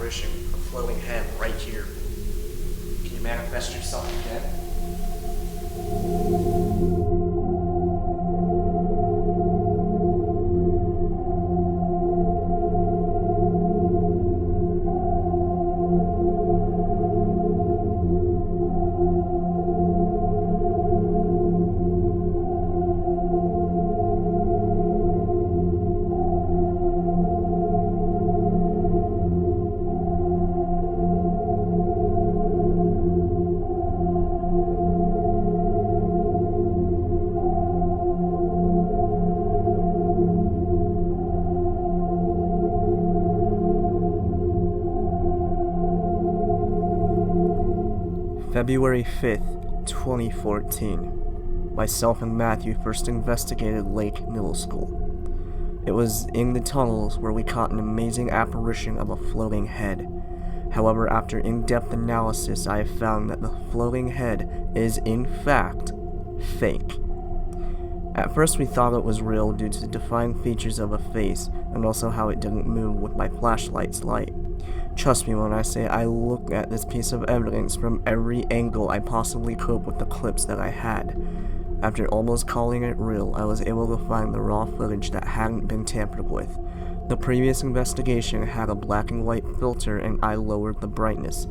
apparition, a flowing head right here. Can you manifest yourself again? February 5th, 2014. Myself and Matthew first investigated Lake Middle School. It was in the tunnels where we caught an amazing apparition of a floating head. However, after in-depth analysis, I have found that the floating head is, in fact, fake. At first we thought it was real due to the defined features of a face, and also how it didn't move with my flashlight's light. Trust me when I say I looked at this piece of evidence from every angle I possibly could with the clips that I had. After almost calling it real, I was able to find the raw footage that hadn't been tampered with. The previous investigation had a black and white filter and I lowered the brightness.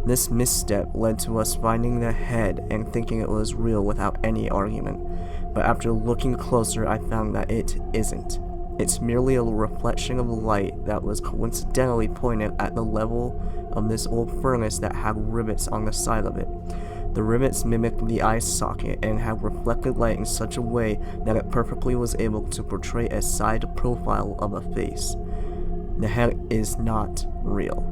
This misstep led to us finding the head and thinking it was real without any argument. But after looking closer, I found that it isn't. It's merely a reflection of light that was coincidentally pointed at the level of this old furnace that had rivets on the side of it. The rivets mimicked the eye socket and had reflected light in such a way that it perfectly was able to portray a side profile of a face. The head is not real.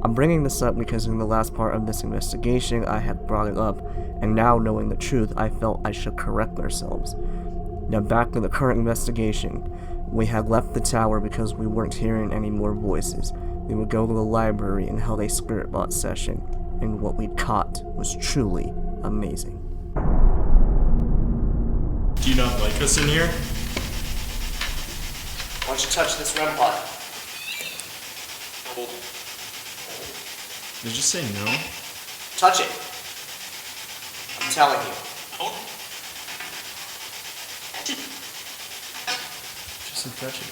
I'm bringing this up because in the last part of this investigation I had brought it up, and now knowing the truth, I felt I should correct ourselves. Now back to the current investigation. We had left the tower because we weren't hearing any more voices. We would go to the library and held a spirit box session, and what we'd caught was truly amazing. Do you not like us in here? Why don't you touch this REM pod? Did you say no? Touch it. I'm telling you. Just touch it.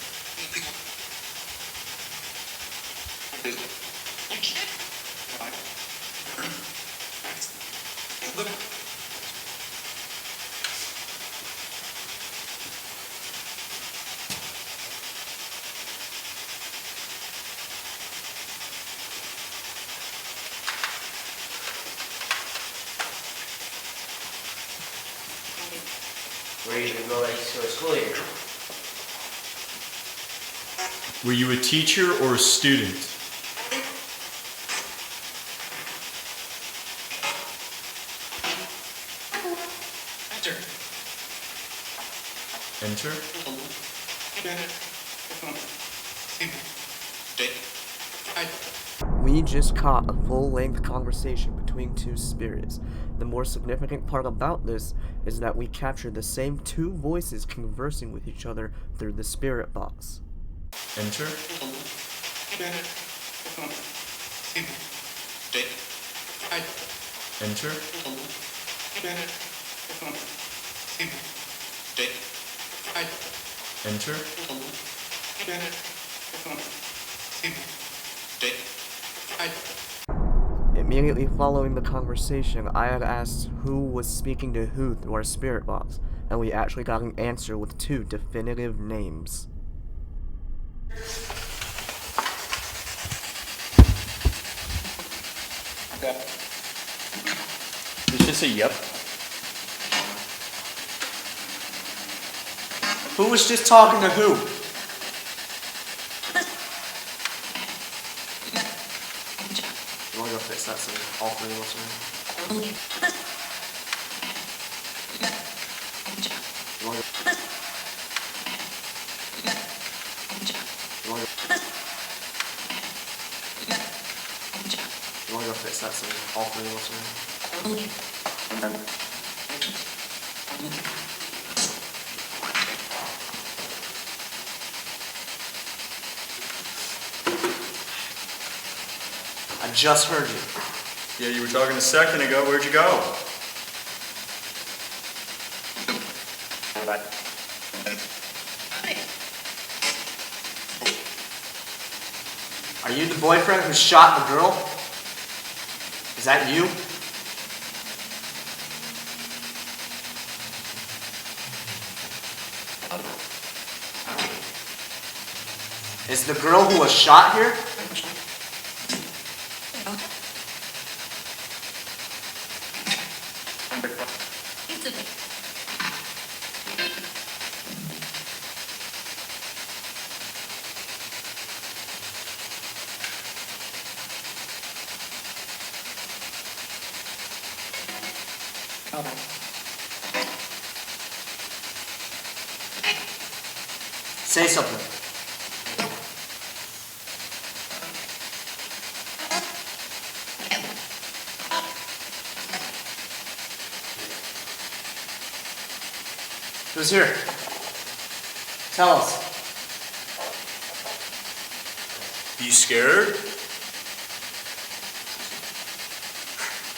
Where are you going to go to school here? Were you a teacher or a student? Enter? We just caught a full-length conversation between two spirits. The more significant part about this is that we captured the same two voices conversing with each other through the spirit box. Enter? Enter? Enter? Immediately following the conversation, I had asked who was speaking to who through our spirit box, and we actually got an answer with two definitive names. Did you say yep? Who was just talking to who? You wanna go fix that so all three of us are in? You wanna go... You wanna go fix that so all three of us are in? just heard you. Yeah, you were talking a second ago. Where'd you go? Are you the boyfriend who shot the girl? Is that you? Is the girl who was shot here? Say something. Who's here? Tell us. You scared?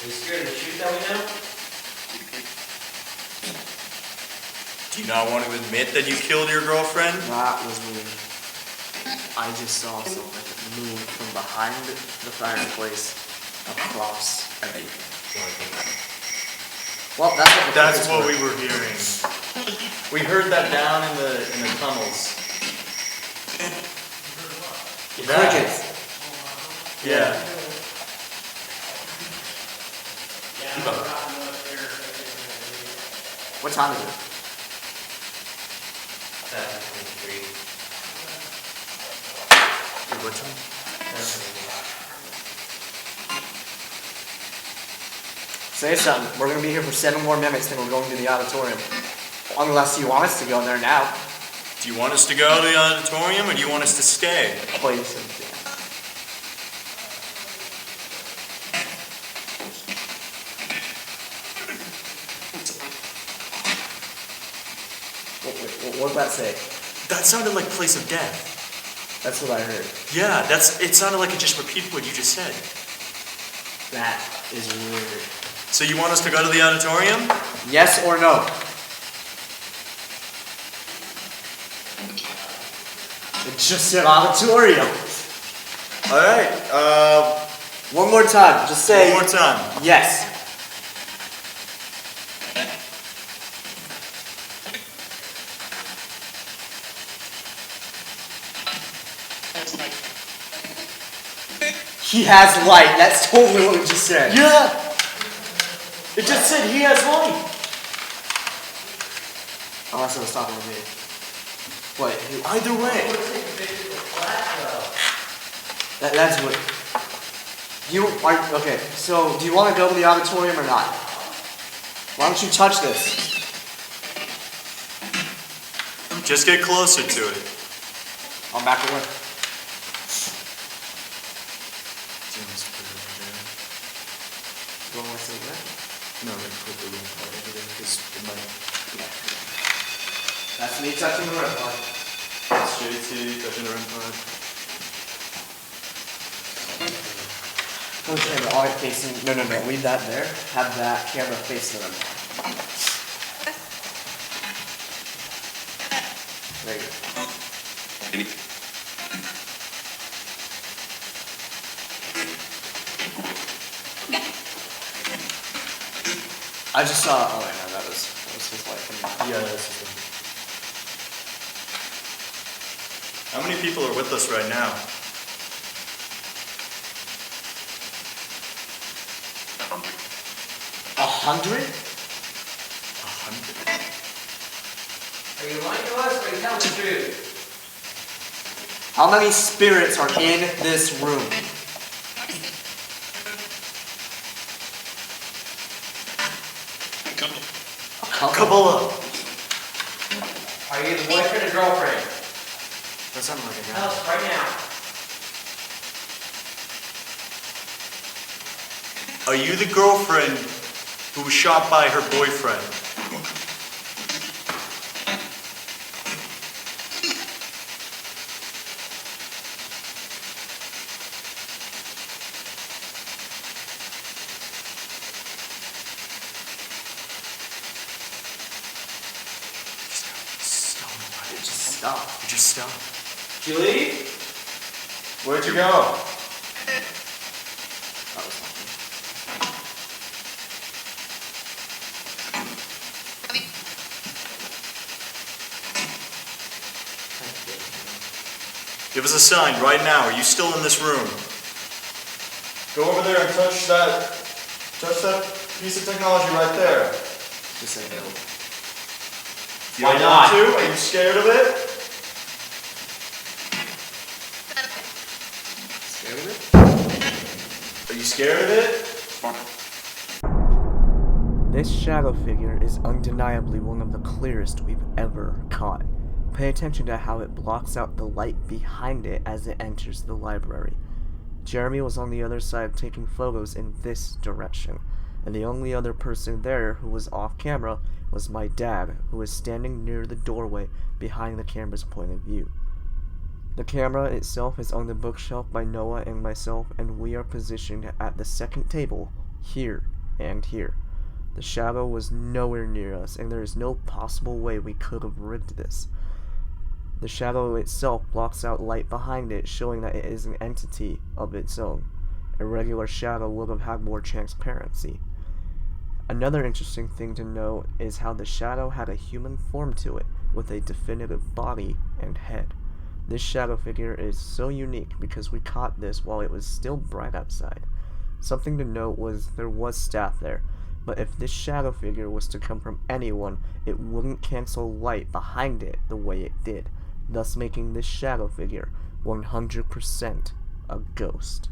Are you scared of the shoot that we know? Do you not want to admit that you killed your girlfriend? That was me. I just saw something move from behind the fireplace across everything. Well, That's what we were hearing. We heard that down in the tunnels. Crickets. Yeah. What time is it? 7:23. What time? Say something. We're going to be here for 7 more minutes, then we're going to the auditorium. Unless you want us to go there now. Do you want us to go to the auditorium or do you want us to stay? Play some dance. What did that say? That sounded like place of death. That's what I heard. Yeah, it sounded like it just repeated what you just said. That is weird. So you want us to go to the auditorium? Yes or no? It just said auditorium. Alright, One more time. Just say one more time. yes. He has light. That's totally what we just said. Yeah! It just said he has light. Unless it was talking to me. Wait, Either way. that's what. Okay, so do you want to go to the auditorium or not? Why don't you touch this? Just get closer to it. I'll back away. Going with it, No, then put the room part over there because it might. That's me touching the red part. That's JT touching the room part. Okay, the audio facing. No, leave that there. Have that camera face the red part. There you go. I just saw. Oh wait, no, that was his light. Yeah, that's the thing. How many people are with us right now? $100? 100. Are you lying to us or are you telling the truth? How many spirits are in this room? Couple of. Are you the boyfriend or girlfriend? That sounded like a Tell us right now. Are you the girlfriend who was shot by her boyfriend? stop. You just stop. Did you leave? Where'd you go? That was something. Give us a sign right now. Are you still in this room? Go over there and touch that piece of technology right there. Just say no. You Why don't not? want to? Are you scared of it? Scared of it? Are you scared of it? This shadow figure is undeniably one of the clearest we've ever caught. Pay attention to how it blocks out the light behind it as it enters the library. Jeremy was on the other side taking photos in this direction, and the only other person there who was off camera was my dad, who was standing near the doorway behind the camera's point of view. The camera itself is on the bookshelf by Noah and myself, and we are positioned at the second table, here and here. The shadow was nowhere near us, and there is no possible way we could have rigged this. The shadow itself blocks out light behind it, showing that it is an entity of its own. A regular shadow would have had more transparency. Another interesting thing to note is how the shadow had a human form to it, with a definitive body and head. This shadow figure is so unique because we caught this while it was still bright outside. Something to note was there was staff there, but if this shadow figure was to come from anyone, it wouldn't cancel light behind it the way it did, thus making this shadow figure 100% a ghost.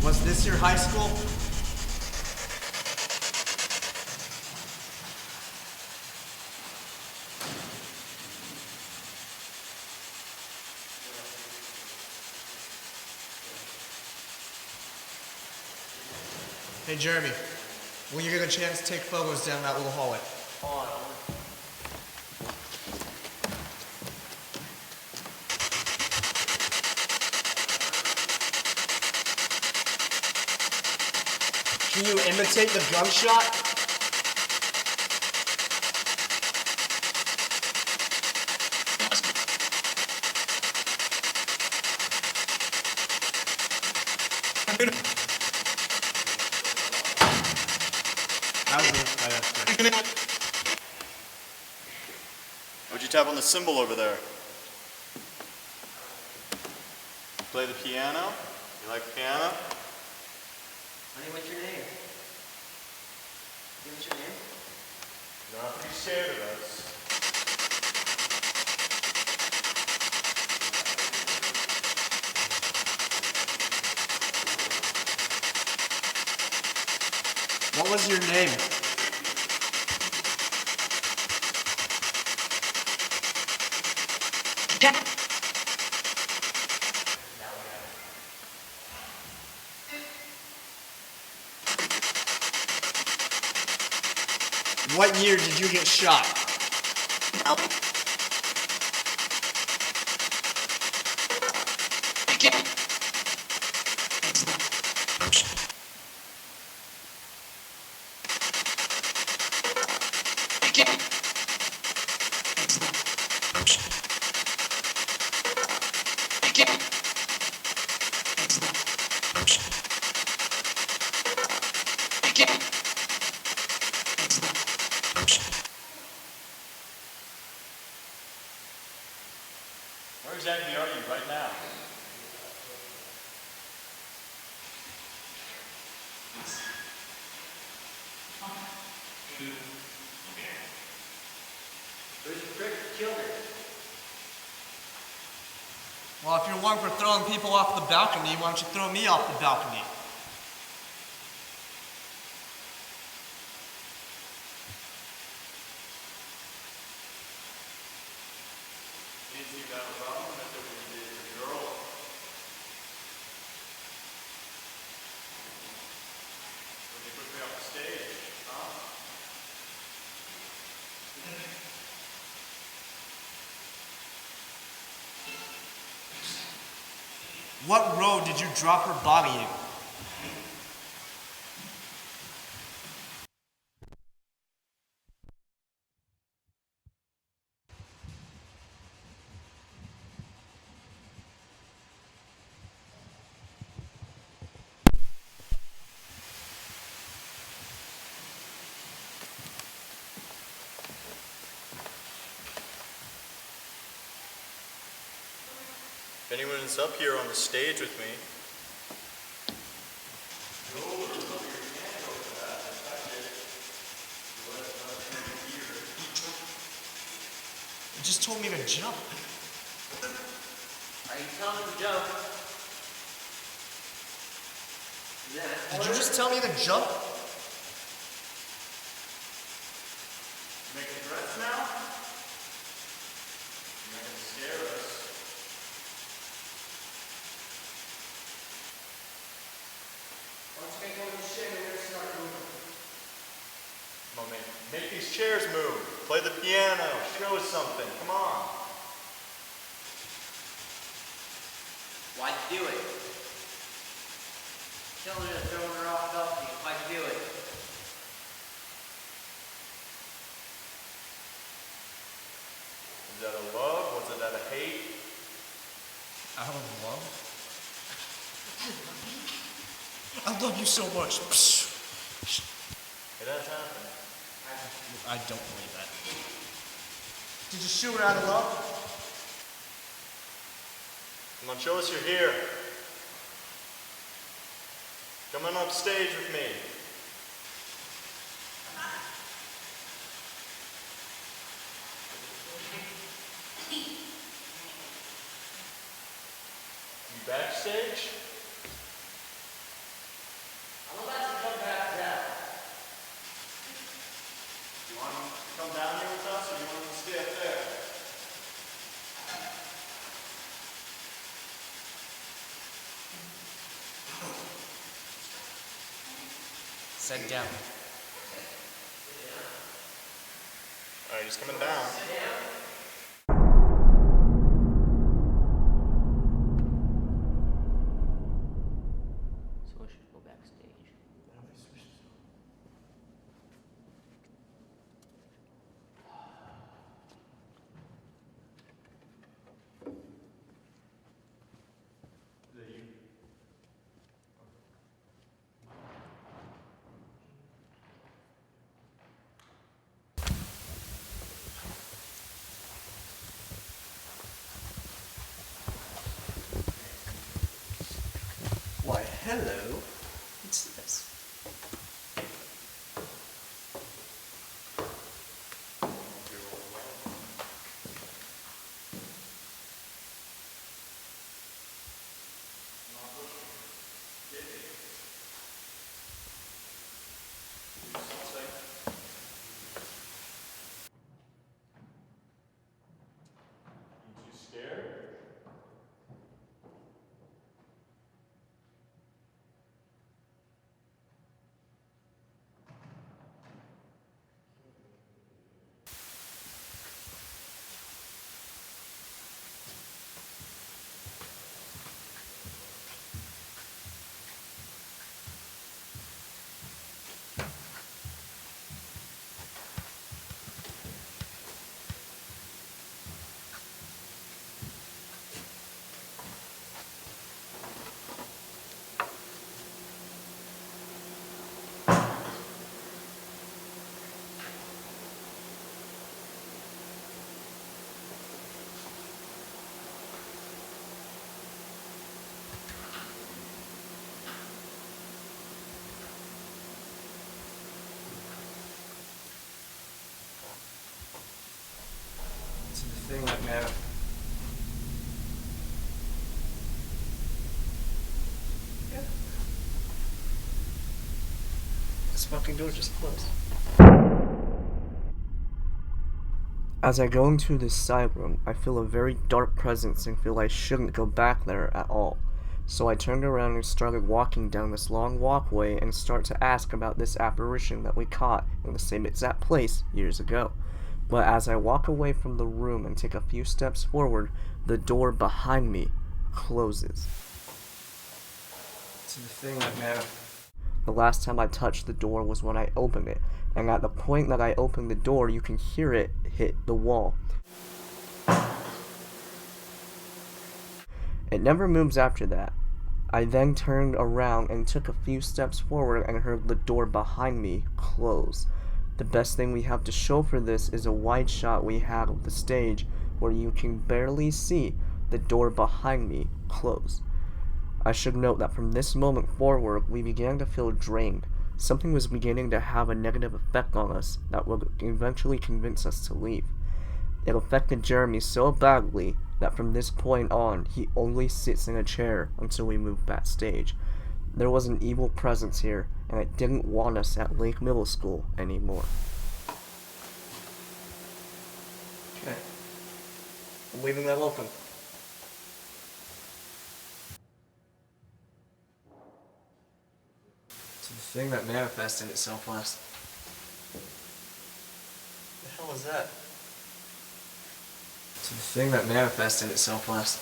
Was this your high school? Hey Jeremy, when you get a chance, take photos down that little hallway. Can you imitate the gunshot? What'd you tap on the cymbal over there? Play the piano? You like piano? Honey, what's your name? What's your name? You don't have to be scared of us. What was your name? What year did you get shot? Where exactly are you right now? Where's the prick that killed her? Well, if you're one for throwing people off the balcony, why don't you throw me off the balcony? Didn't seem to have a problem with it when you did your girl. When you put me off the stage, huh? What road did you drop her body in? anyone is up here on the stage with me. You just told me to jump. Are you telling him to jump? Is that an Did you order? just tell me to jump? Making threats now? You're not gonna scare us. Why don't you make one of these shit and we're gonna start moving? Come on, man. Make these chairs move. Play the piano. Show us something. Come on. Why'd you do it? Tell her to throw her off the balcony. Why'd you do it? Is that a love? Was it out of hate? Out of love? I love you so much. It has happened. I don't believe that. Did you shoot her out of love? Come on, show us you're here. Come on up stage with me. You backstage? I'm about to come back down. You want him to come down here with us, or you want him to stay up there? Sit down. Alright, he's coming down. So I should go backstage. Is that you? Why, hello. What's this? You too scared? It's the thing that man. Yeah. This fucking door just closed. As I go into this side room, I feel a very dark presence and feel I shouldn't go back there at all. So I turned around and started walking down this long walkway and start to ask about this apparition that we caught in the same exact place years ago. But as I walk away from the room and take a few steps forward, the door behind me closes. It's the thing that man. The last time I touched the door was when I opened it, and at the point that I opened the door, you can hear it hit the wall. It never moves after that. I then turned around and took a few steps forward and heard the door behind me close. The best thing we have to show for this is a wide shot we had of the stage where you can barely see the door behind me close. I should note that from this moment forward, we began to feel drained. Something was beginning to have a negative effect on us that would eventually convince us to leave. It affected Jeremy so badly that from this point on, he only sits in a chair until we move backstage. There was an evil presence here, and it didn't want us at Lake Middle School anymore. Okay. I'm leaving that open. To the thing that manifested itself last. The hell is that? To the thing that manifested itself last.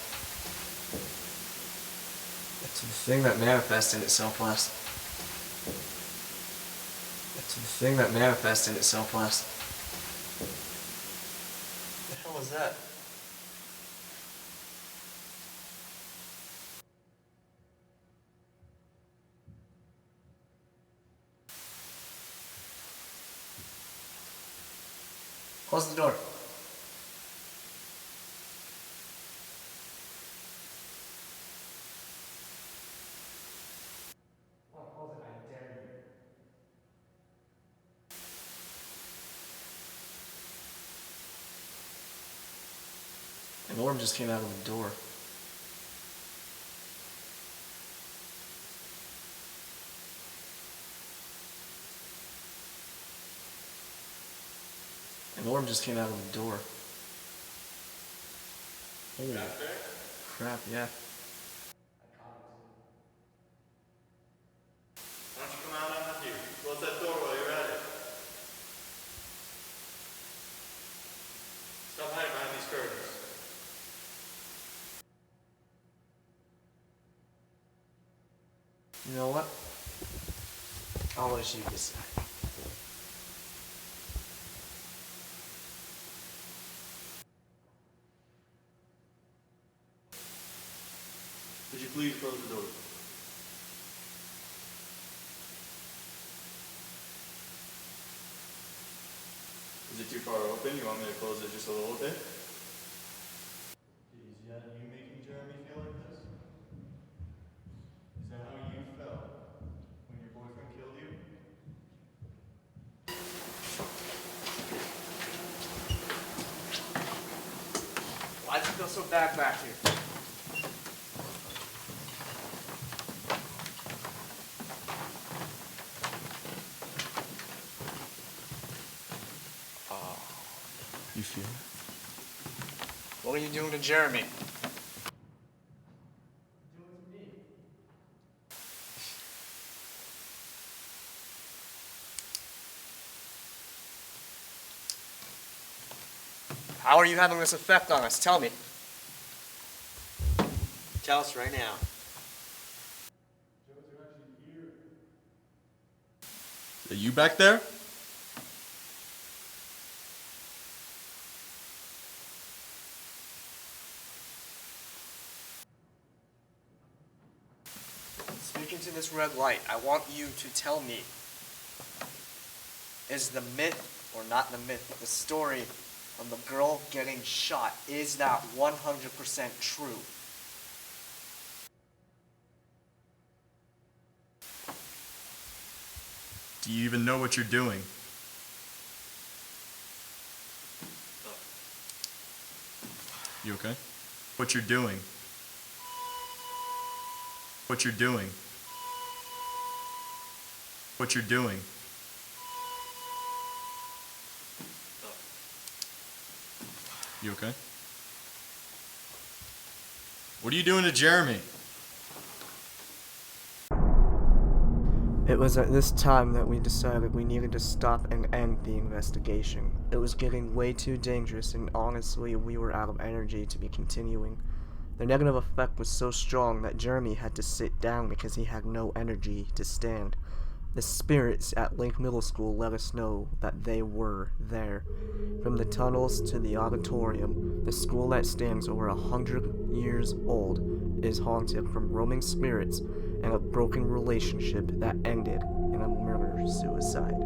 To the thing that manifested itself last. To the thing that manifested itself last. The hell is that? Close the door. An orb just came out of the door. An orb just came out of the door. Holy crap, yeah. Why don't you come out after you? Close that door while you're at it. Stop hiding behind these curtains. You know what? I'll let you decide. Would you please close the door? Is it too far open? You want me to close it just a little bit? Is that you making Jeremy feel like this? Is that how you felt when your boyfriend killed you? Why does it feel so bad back here? You feel it? What are you doing to Jeremy? How are you having this effect on us? Tell me. Tell us right now. Are you back there? Speaking to this red light, I want you to tell me, is the myth, or not the myth, but the story of the girl getting shot, is that 100% true? Do you even know what you're doing? You okay? What you're doing? What you're doing? What you're doing? You okay? What are you doing to Jeremy? It was at this time that we decided we needed to stop and end the investigation. It was getting way too dangerous, and honestly, we were out of energy to be continuing. The negative effect was so strong that Jeremy had to sit down because he had no energy to stand. The spirits at Lake Middle School let us know that they were there. From the tunnels to the auditorium, the school that stands over 100 years old is haunted from roaming spirits and a broken relationship that ended in a murder-suicide.